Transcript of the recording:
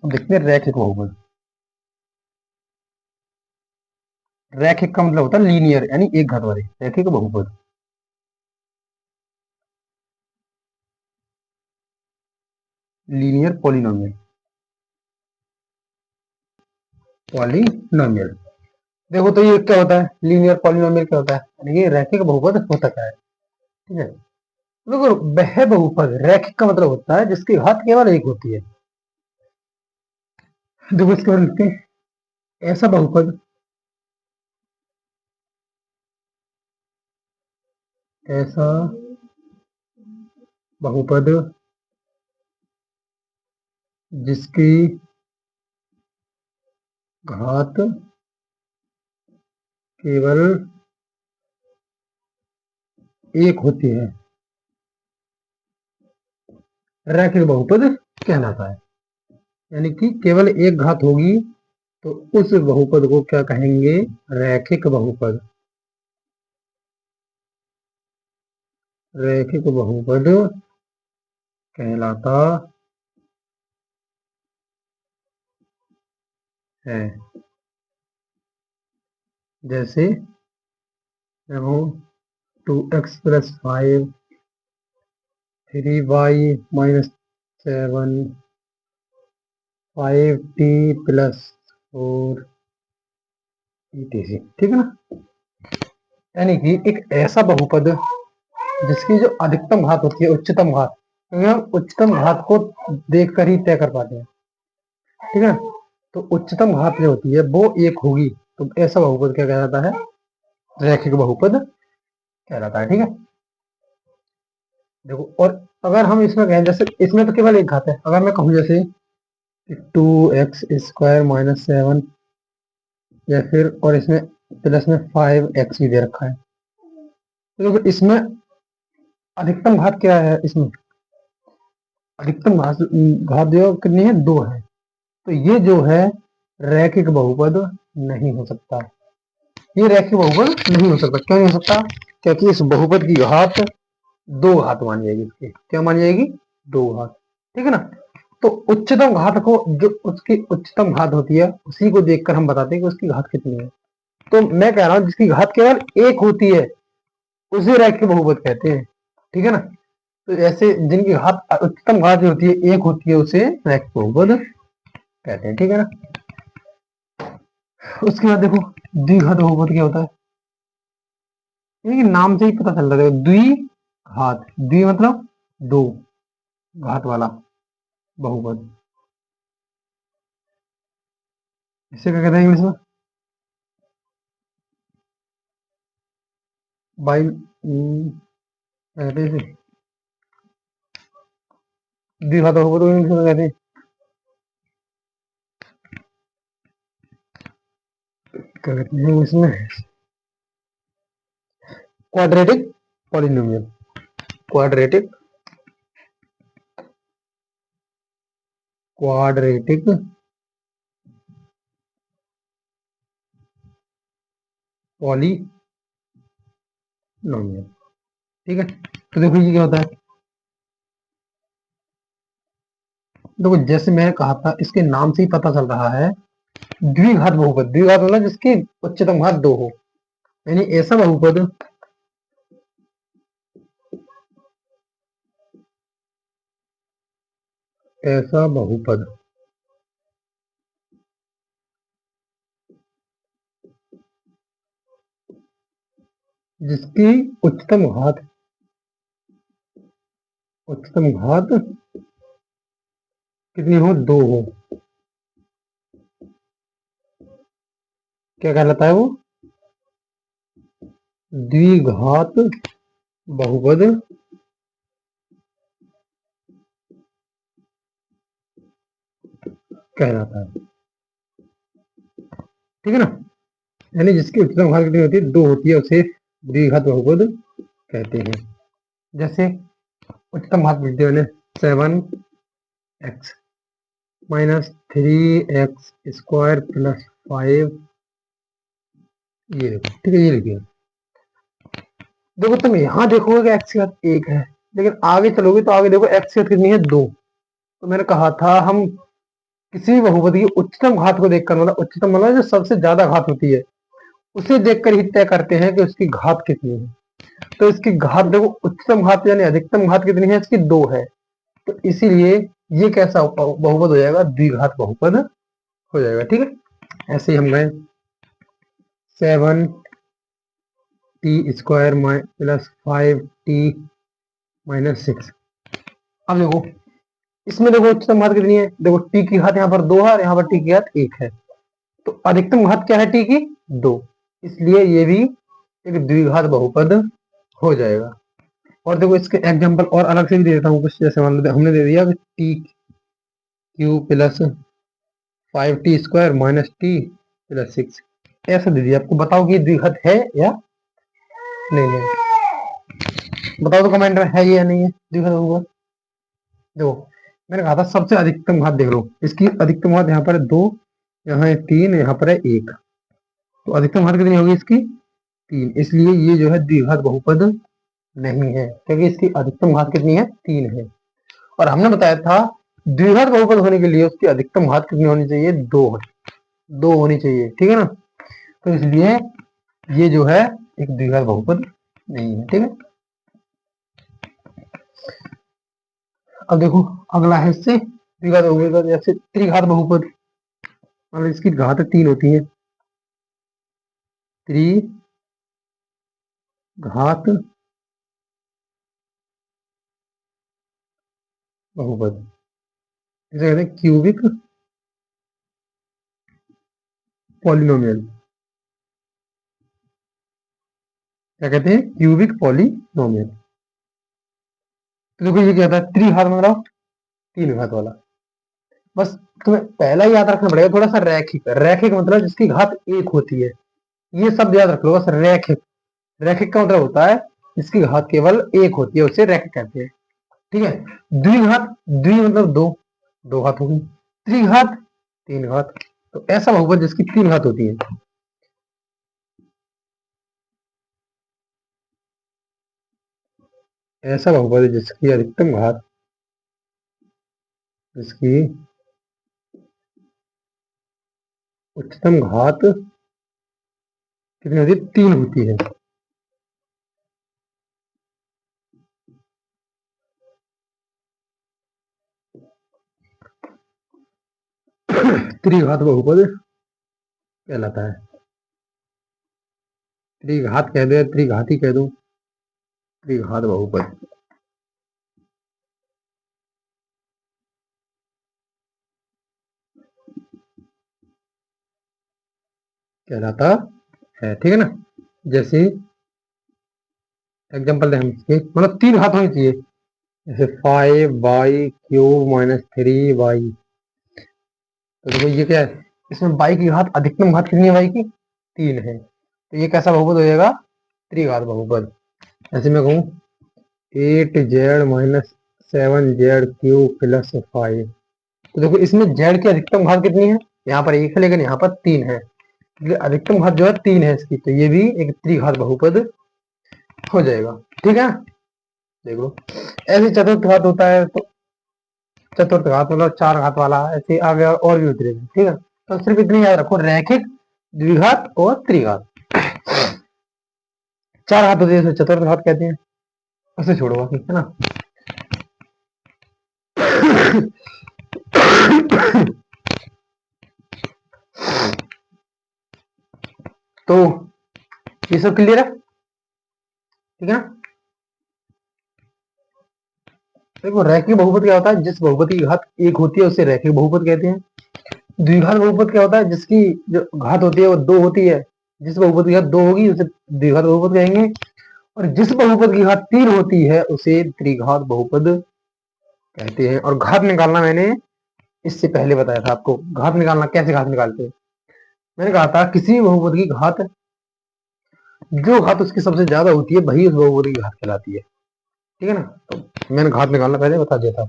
अब देखते हैं रैखिक बहुपद। रैखिक का मतलब होता है लीनियर, यानी एक घात वाले। रैखिक बहुपद, लीनियर पॉलिनोमियल, पॉलिनोमियल। देखो तो ये क्या होता है, लीनियर पॉलिनोमियल क्या होता है, यानी कि रैखिक बहुपद होता क्या है। ठीक है, देखो वह बहुपद, रैखिक का मतलब होता है जिसकी घात केवल एक होती है। देखो इसके बाद लिखते हैं ऐसा बहुपद, ऐसा बहुपद जिसकी घात केवल एक होती है, रैखिक बहुपद कहलाता है। यानी कि केवल एक घात होगी तो उस बहुपद को क्या कहेंगे, रैखिक बहुपद। रैखिक बहुपद कहलाता है। जैसे देखो 2x+5, 3y-7, 5t+4 etc। ठीक है ना, यानी कि एक ऐसा बहुपद जिसकी जो अधिकतम घात होती है, उच्चतम घात, क्योंकि हम उच्चतम घात को देखकर ही तय कर पाते हैं। ठीक है, तो उच्चतम घात जो होती है वो एक होगी, तो ऐसा बहुपद क्या कहलाता है, रैखिक बहुपद कहलाता है। ठीक है, देखो और अगर हम इसमें कहें, जैसे इसमें तो केवल एक घात है, अगर मैं कहूँ जैसे 2x² - 7, या फिर और इसमें प्लस में 5x भी दे रखा है, तो देखो इसमें अधिकतम घात क्या है, इसमें अधिकतम घात घात जो कितनी है, 2 है। तो ये जो है रैखिक बहुपद नहीं हो सकता, ये रैखिक बहुपद नहीं हो सकता। क्यों नहीं हो सकता, क्योंकि इस बहुपद की घात 2 घात मानी जाएगी, इसकी क्या मानी जाएगी, 2 घात। ठीक है ना, तो उच्चतम घात को, जो उसकी उच्चतम घात होती है उसी को देखकर हम बताते हैं कि उसकी घात कितनी है। तो मैं कह रहा हूं जिसकी घात केवल एक होती है उसे रैखिक बहुपद कहते हैं। ठीक है ना, तो ऐसे जिनकी घात उच्चतम घात जो होती है एक होती है उसे रैखिक बहुपद कहते हैं। ठीक है ना, उसके बाद देखो द्विघात बहुपद क्या होता है, ये नाम से ही पता चल रहा है। द्विघात, द्वि मतलब 2 घात वाला बहुपद, इसे क्या कहते हैं इंग्लिश में, बाई कहते हैं इसे, द्विघात बहुपद को इंग्लिश में कहते हैं, क्या कहते हैं इसमें, quadratic polynomial, quadratic quadratic polynomial. ठीक है, तो देखो ये क्या होता है, देखो जैसे मैंने कहा था इसके नाम से ही पता चल रहा है, द्विघात बहुपद, द्विघात मतलब जिसकी उच्चतम घात 2 हो, यानी ऐसा बहुपद ऐसा बहुपद जिसकी उच्चतम घात, उच्चतम घात कितनी हो, 2 हो, क्या कहलाता है वो, द्विघात बहुपद कहलाता है। ठीक है ना, यानी जिसकी उच्चतम घात कितनी होती है, 2 होती है, उसे द्विघात बहुपद कहते हैं। जैसे उच्चतम घात लिखते हैं 7x-3x² + 5, ये देखो। ठीक है, ये लिखिए। देखो तुम यहाँ देखोगे कि एक्स की घात 1 है, लेकिन आगे चलोगे तो आगे देखो एक्स की घात कितनी है, 2। तो मैंने कहा था हम किसी भी बहुपद की उच्चतम घात को देखकर, मतलब उच्चतम मतलब जो सबसे ज्यादा घात होती है, उसे देखकर ही तय करते हैं कि उसकी घात कितनी है। तो इसकी घात देखो, उच्चतम घात यानी अधिकतम घात कितनी है, इसकी 2 है। तो इसीलिए ये कैसा बहुपद हो जाएगा, द्विघात बहुपद हो जाएगा। ठीक है, ऐसे ही हम गए 7t² प्लस 5t-6। अब देखो इसमें देखो उच्चतम घात कितनी है, देखो t की घात यहाँ पर 2 है और यहाँ पर t की घात 1 है। तो अधिकतम घात क्या है t की, 2। इसलिए ये भी एक द्विघात बहुपद हो जाएगा। और देखो इसके एग्जांपल और अलग से भी दे देता हूँ कुछ, जैसे मान लो हमने दे दिया t³ प्लस 5t² -t+6, ऐसा दे दिया। आपको बताओ कि ये द्विघात है या नहीं है, बताओ तो कमेंट में, है ये या नहीं है द्विघात बहुपद। देखो मैंने कहा था सबसे अधिकतम घात देख लो, इसकी अधिकतम घात यहाँ पर है 2, यहाँ है 3, यहाँ पर है 1। तो अधिकतम घात कितनी होगी इसकी, 3। इसलिए ये जो है द्विघात बहुपद नहीं है, क्योंकि इसकी अधिकतम घात कितनी है, 3 है। और हमने बताया था द्विघात बहुपद होने के लिए उसकी अधिकतम घात कितनी होनी चाहिए, 2 होनी चाहिए। ठीक है ना, तो इसलिए ये जो है एक द्विघात बहुपद नहीं है। ठीक है, अब देखो अगला है इससे द्विघात बहुपद, जैसे त्रिघात बहुपद, मतलब इसकी घात 3 होती है, त्रिघात बहुपद, इसे कहते हैं क्यूबिक पॉलिनोमियल। क्या कहते हैं, क्यूबिक पॉलिनोमियल। तो देखो ये क्या था, त्रिघात मतलब 3 घात वाला। बस तुम्हें पहला ही याद रखना पड़ेगा थोड़ा सा, रैखिक। रैखिक मतलब जिसकी घात 1 होती है, ये सब याद रख लो बस। रैखिक, रैखिक का मतलब होता है जिसकी घात केवल 1 होती है, उसे रैखिक कहते हैं। ठीक है, द्विघात, द्वि मतलब 2, 2 घात होगी। त्रिघात 3 घात। तो ऐसा बहुपद जिसकी 3 घात होती है, ऐसा बहुपद है जिसकी अधिकतम घात, जिसकी उच्चतम घात कितनी होती है, 3 होती है। त्रिघात बहुपद कहलाता है। त्रिघात कह दो या त्रिघाती कह दो, त्रिघात बहुपद कहलाता है। ठीक है ना, जैसे एग्जांपल दें हम इसके, मतलब 3 घात होनी चाहिए, जैसे 5y³ - 3y। तो देखो ये क्या है, इसमें y की घात, अधिकतम घात कितनी है y की, 3 है। तो ये कैसा बहुपद हो जाएगा, त्रिघात बहुपद। ऐसे मैं कहूँ 8z - 7z³ + 5। तो देखो इसमें z की अधिकतम घात कितनी है, यहाँ पर 1 है लेकिन यहाँ पर 3 है, इसलिए अधिकतम घात जो है 3 है इसकी। तो ये भी एक त्रिघात बहुपद हो जाएगा। ठीक है, देख लो ऐसे चतुर्थ घात होता है, तो चतुर्थ घात मतलब 4 घात वाला, ऐसे आगे और भी उतरेगा। ठीक है, तो सिर्फ इतनी याद रखो, रैखिक, द्विघात और त्रिघात। 4 घात होते हैं उसे चतुर्थ घात कहते हैं, उसे छोड़ो बाकी, है ना। तो ये सब क्लियर है, ठीक है ना। देखो रैखिक बहुपद क्या होता है, जिस बहुपद की घात 1 होती है उसे रैखिक बहुपद कहते हैं। द्विघात बहुपद क्या होता है, जिसकी जो घात होती है वो 2 होती है, जिस बहुपद की घात 2 होगी उसे द्विघात बहुपद कहेंगे। और जिस बहुपद की घात 3 होती है उसे त्रिघात बहुपद कहते हैं। और घात निकालना मैंने इससे पहले बताया था आपको, घात निकालना कैसे, घात निकालते हैं। मैंने कहा था किसी भी बहुपद की घात, जो घात उसकी सबसे ज्यादा होती है वही उस बहुपद की घात कहलाती है। ठीक है ना, तो मैंने घात निकालना पहले बता दिया था।